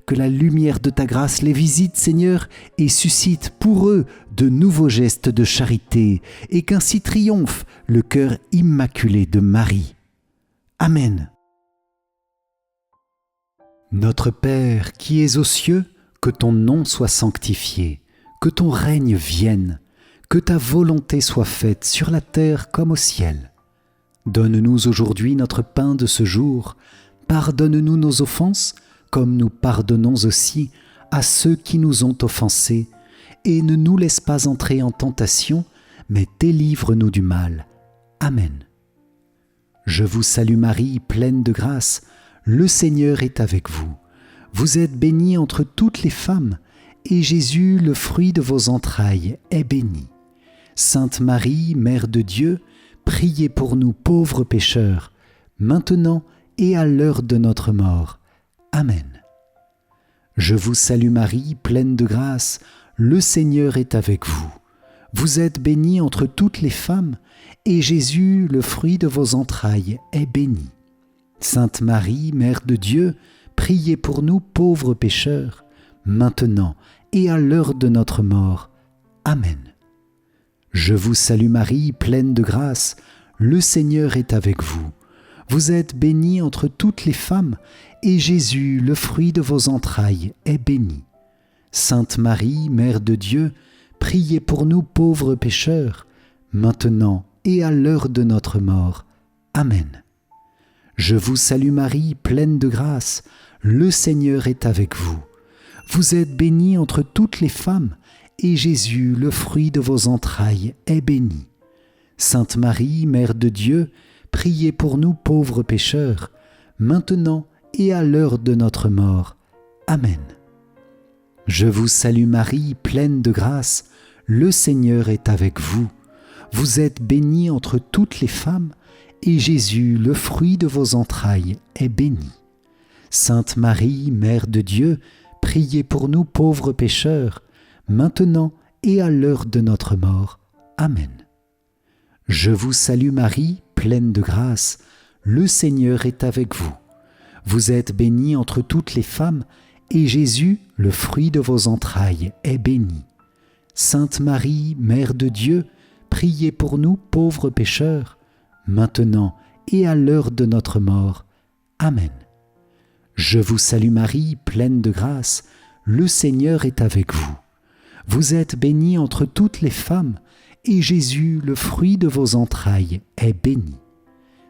Que la lumière de ta grâce les visite, Seigneur, et suscite pour eux de nouveaux gestes de charité, et qu'ainsi triomphe le cœur immaculé de Marie. Amen. Notre Père qui es aux cieux, que ton nom soit sanctifié, que ton règne vienne, que ta volonté soit faite sur la terre comme au ciel. Donne-nous aujourd'hui notre pain de ce jour, pardonne-nous nos offenses, comme nous pardonnons aussi à ceux qui nous ont offensés, et ne nous laisse pas entrer en tentation, mais délivre-nous du mal. Amen. Je vous salue Marie, pleine de grâce, le Seigneur est avec vous. Vous êtes bénie entre toutes les femmes, et Jésus, le fruit de vos entrailles, est béni. Sainte Marie, Mère de Dieu, priez pour nous pauvres pécheurs, maintenant et à l'heure de notre mort. Amen. Je vous salue Marie, pleine de grâce, le Seigneur est avec vous. Vous êtes bénie entre toutes les femmes, et Jésus, le fruit de vos entrailles, est béni. Sainte Marie, Mère de Dieu, priez pour nous pauvres pécheurs, maintenant et à l'heure de notre mort. Amen. Je vous salue Marie, pleine de grâce, le Seigneur est avec vous. Vous êtes bénie entre toutes les femmes, et Jésus, le fruit de vos entrailles, est béni. Sainte Marie, Mère de Dieu, priez pour nous pauvres pécheurs, maintenant et à l'heure de notre mort. Amen. Je vous salue Marie, pleine de grâce, le Seigneur est avec vous. Vous êtes bénie entre toutes les femmes, et Jésus, le fruit de vos entrailles, est béni. Sainte Marie, Mère de Dieu, priez pour nous pauvres pécheurs, maintenant et à l'heure de notre mort. Amen. Je vous salue Marie, pleine de grâce, le Seigneur est avec vous. Vous êtes bénie entre toutes les femmes, et Jésus, le fruit de vos entrailles, est béni. Sainte Marie, Mère de Dieu, priez pour nous pauvres pécheurs, maintenant et à l'heure de notre mort. Amen. Je vous salue Marie, pleine de grâce, le Seigneur est avec vous. Vous êtes bénie entre toutes les femmes, et Jésus, le fruit de vos entrailles, est béni. Sainte Marie, Mère de Dieu, priez pour nous pauvres pécheurs, maintenant et à l'heure de notre mort. Amen. Je vous salue Marie, pleine de grâce, le Seigneur est avec vous. Vous êtes bénie entre toutes les femmes, et Jésus, le fruit de vos entrailles, est béni.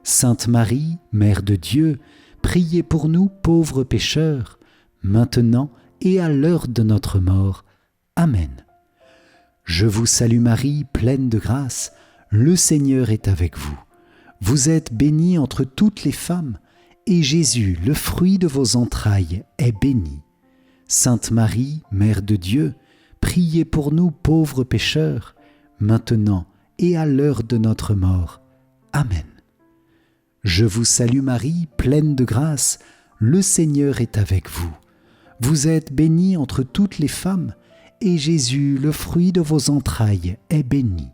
Sainte Marie, Mère de Dieu, priez pour nous pauvres pécheurs, maintenant et à l'heure de notre mort. Amen. Je vous salue Marie, pleine de grâce, le Seigneur est avec vous. Vous êtes bénie entre toutes les femmes, et Jésus, le fruit de vos entrailles, est béni. Sainte Marie, Mère de Dieu, priez pour nous pauvres pécheurs, maintenant et à l'heure de notre mort. Amen. Je vous salue Marie, pleine de grâce, le Seigneur est avec vous. Vous êtes bénie entre toutes les femmes, et Jésus, le fruit de vos entrailles, est béni.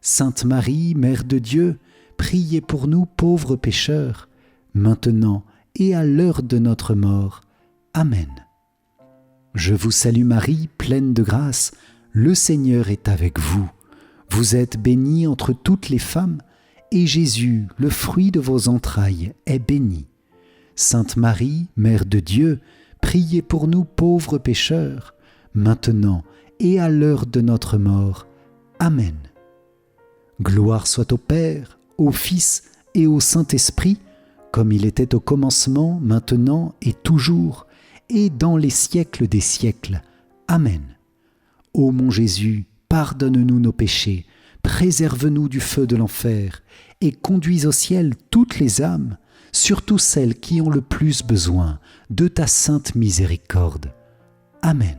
Sainte Marie, Mère de Dieu, priez pour nous pauvres pécheurs, maintenant et à l'heure de notre mort. Amen. Je vous salue Marie, pleine de grâce, le Seigneur est avec vous. Vous êtes bénie entre toutes les femmes, et Jésus, le fruit de vos entrailles, est béni. Sainte Marie, Mère de Dieu, priez pour nous pauvres pécheurs, maintenant et à l'heure de notre mort. Amen. Gloire soit au Père, au Fils et au Saint-Esprit, comme il était au commencement, maintenant et toujours, et dans les siècles des siècles. Amen. Ô mon Jésus, pardonne-nous nos péchés, préserve-nous du feu de l'enfer, et conduis au ciel toutes les âmes, surtout celles qui ont le plus besoin de ta sainte miséricorde. Amen.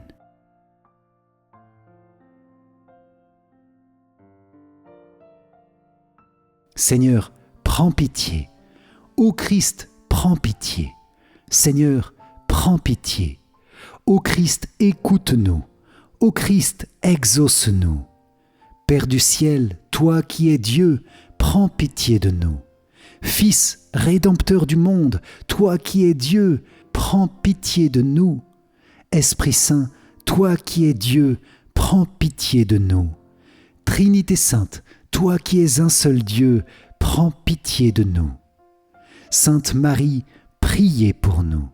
Seigneur, prends pitié. Ô Christ, prends pitié. Seigneur, prends pitié. Ô Christ, écoute-nous. Ô Christ, exauce-nous. Père du ciel, toi qui es Dieu, prends pitié de nous. Fils, Rédempteur du monde, toi qui es Dieu, prends pitié de nous. Esprit Saint, toi qui es Dieu, prends pitié de nous. Trinité Sainte, toi qui es un seul Dieu, prends pitié de nous. Sainte Marie, priez pour nous.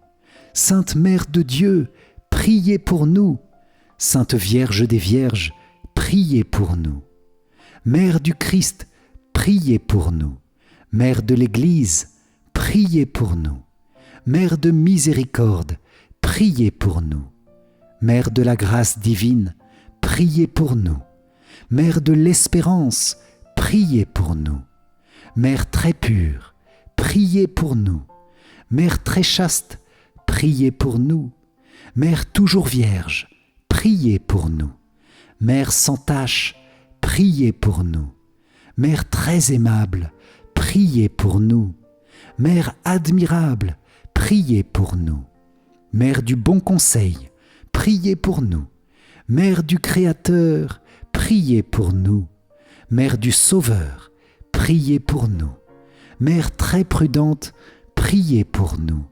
Sainte Mère de Dieu, priez pour nous. Sainte Vierge des Vierges, priez pour nous. Mère du Christ, priez pour nous. Mère de l'Église, priez pour nous. Mère de miséricorde, priez pour nous. Mère de la grâce divine, priez pour nous. Mère de l'espérance, priez pour nous. Mère très pure, priez pour nous. Mère très chaste, priez pour nous. Mère toujours vierge, priez pour nous. Mère sans tache, priez pour nous. Mère très aimable, priez pour nous. Mère admirable, priez pour nous. Mère du bon conseil, priez pour nous. Mère du Créateur, priez pour nous. Mère du Sauveur, priez pour nous. Mère très prudente, priez pour nous.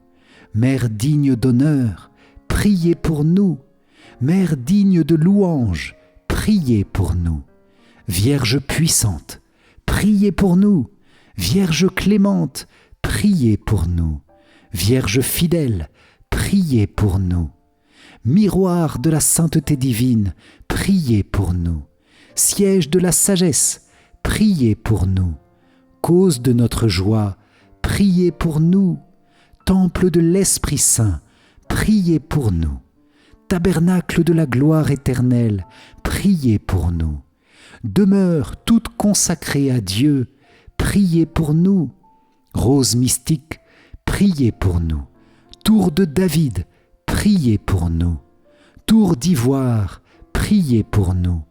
Mère digne d'honneur, priez pour nous. Mère digne de louange, priez pour nous. Vierge puissante, priez pour nous. Vierge clémente, priez pour nous. Vierge fidèle, priez pour nous. Miroir de la sainteté divine, priez pour nous. Siège de la sagesse, priez pour nous. Cause de notre joie, priez pour nous. Temple de l'Esprit Saint, priez pour nous. Tabernacle de la gloire éternelle, priez pour nous. Demeure toute consacrée à Dieu, priez pour nous. Rose mystique, priez pour nous. Tour de David, priez pour nous. Tour d'ivoire, priez pour nous.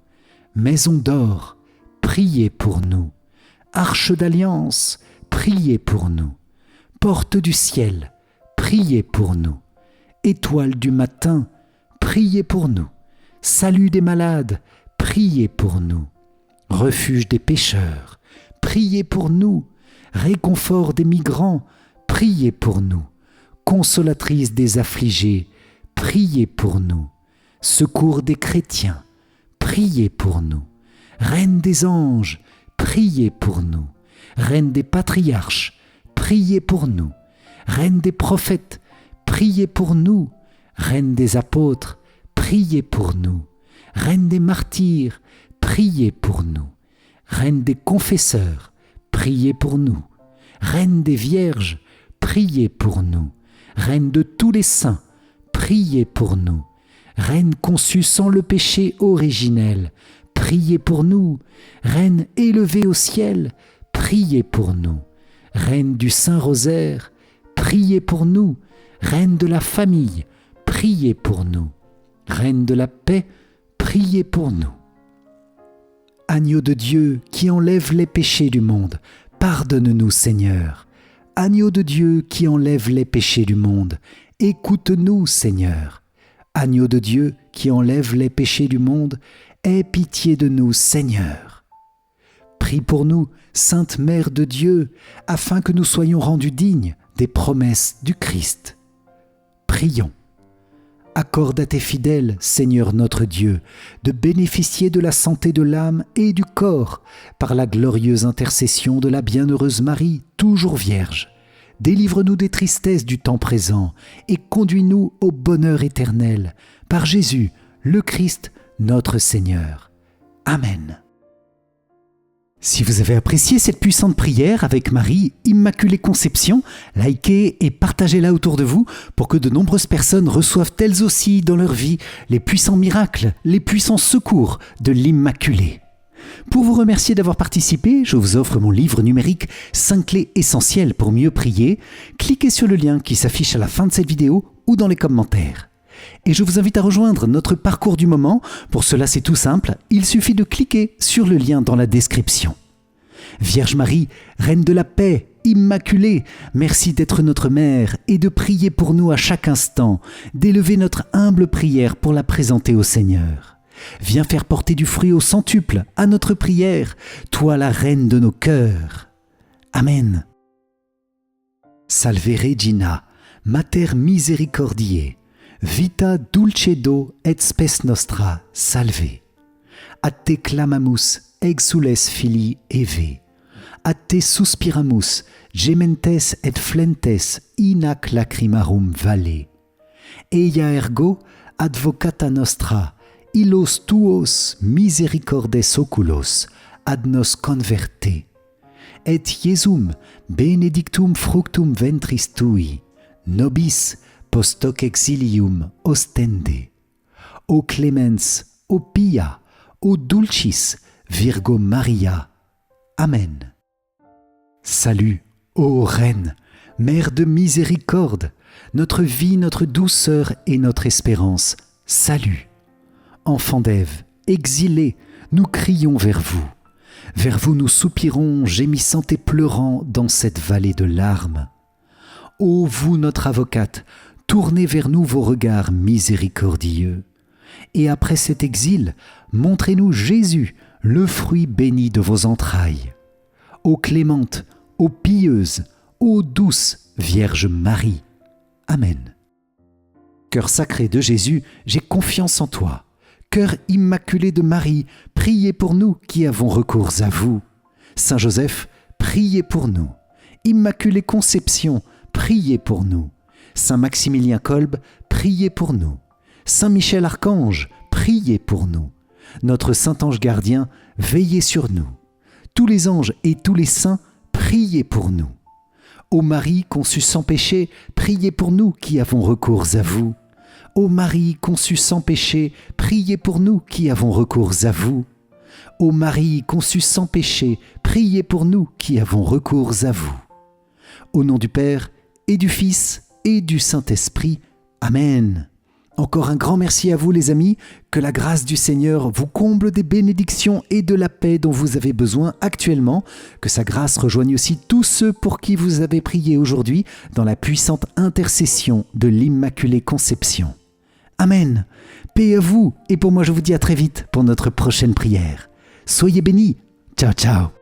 Maison d'or, priez pour nous. Arche d'alliance, priez pour nous. Porte du ciel, priez pour nous. Étoile du matin, priez pour nous. Salut des malades, priez pour nous. Refuge des pécheurs, priez pour nous. Réconfort des migrants, priez pour nous. Consolatrice des affligés, priez pour nous. Secours des chrétiens, priez pour nous. Reine des anges, priez pour nous. Reine des patriarches, priez pour nous. Reine des prophètes, priez pour nous. Reine des apôtres, priez pour nous. Reine des martyrs, priez pour nous. Reine des confesseurs, priez pour nous. Reine des vierges, priez pour nous. Reine de tous les saints, priez pour nous. Reine conçue sans le péché originel, priez pour nous. Reine élevée au ciel, priez pour nous. Reine du Saint-Rosaire, priez pour nous. Reine de la famille, priez pour nous. Reine de la paix, priez pour nous. Agneau de Dieu qui enlève les péchés du monde, pardonne-nous Seigneur. Agneau de Dieu qui enlève les péchés du monde, écoute-nous Seigneur. Agneau de Dieu qui enlève les péchés du monde, aie pitié de nous Seigneur. Prie pour nous, Sainte Mère de Dieu, afin que nous soyons rendus dignes des promesses du Christ. Prions. Accorde à tes fidèles, Seigneur notre Dieu, de bénéficier de la santé de l'âme et du corps par la glorieuse intercession de la bienheureuse Marie, toujours Vierge. Délivre-nous des tristesses du temps présent et conduis-nous au bonheur éternel, par Jésus, le Christ, notre Seigneur. Amen. Si vous avez apprécié cette puissante prière avec Marie, Immaculée Conception, likez et partagez-la autour de vous pour que de nombreuses personnes reçoivent elles aussi dans leur vie les puissants miracles, les puissants secours de l'Immaculée. Pour vous remercier d'avoir participé, je vous offre mon livre numérique 5 clés essentielles pour mieux prier. Cliquez sur le lien qui s'affiche à la fin de cette vidéo ou dans les commentaires. Et je vous invite à rejoindre notre parcours du moment. Pour cela, c'est tout simple, il suffit de cliquer sur le lien dans la description. Vierge Marie, Reine de la paix, Immaculée, merci d'être notre mère et de prier pour nous à chaque instant, d'élever notre humble prière pour la présenter au Seigneur. Viens faire porter du fruit au centuple à notre prière, toi la Reine de nos cœurs. Amen. Salve Regina, Mater Misericordiae, vita dulcedo et spes nostra, salve. A te clamamus, exules filii Eve. A te suspiramus, gementes et flentes in ac lacrimarum valle. Eia ergo, advocata nostra, illos tuos misericordes oculos, ad nos converte. Et Iesum, benedictum fructum ventris tui, nobis post hoc exilium ostende. O clemens, o pia, o dulcis, Virgo Maria. Amen. Salut, ô Reine, Mère de miséricorde, notre vie, notre douceur et notre espérance. Salut. Enfants d'Ève, exilés, nous crions vers vous. Vers vous nous soupirons, gémissant et pleurant dans cette vallée de larmes. Ô vous, notre avocate, tournez vers nous vos regards miséricordieux. Et après cet exil, montrez-nous Jésus, le fruit béni de vos entrailles. Ô clémente, ô pieuse, ô douce Vierge Marie. Amen. Cœur sacré de Jésus, j'ai confiance en toi. Cœur immaculé de Marie, prie priez pour nous qui avons recours à vous. Saint Joseph, priez pour nous. Immaculée Conception, priez pour nous. Saint Maximilien Kolbe, priez pour nous. Saint Michel Archange, priez pour nous. Notre Saint Ange Gardien, veillez sur nous. Tous les anges et tous les saints, priez pour nous. Ô Marie conçue sans péché, priez pour nous qui avons recours à vous. Ô Marie conçue sans péché, priez pour nous qui avons recours à vous. Ô Marie conçue sans péché, priez pour nous qui avons recours à vous. Au nom du Père et du Fils et du Saint-Esprit. Amen. Encore un grand merci à vous les amis, que la grâce du Seigneur vous comble des bénédictions et de la paix dont vous avez besoin actuellement, que sa grâce rejoigne aussi tous ceux pour qui vous avez prié aujourd'hui dans la puissante intercession de l'Immaculée Conception. Amen. Paix à vous et pour moi je vous dis à très vite pour notre prochaine prière. Soyez bénis. Ciao ciao.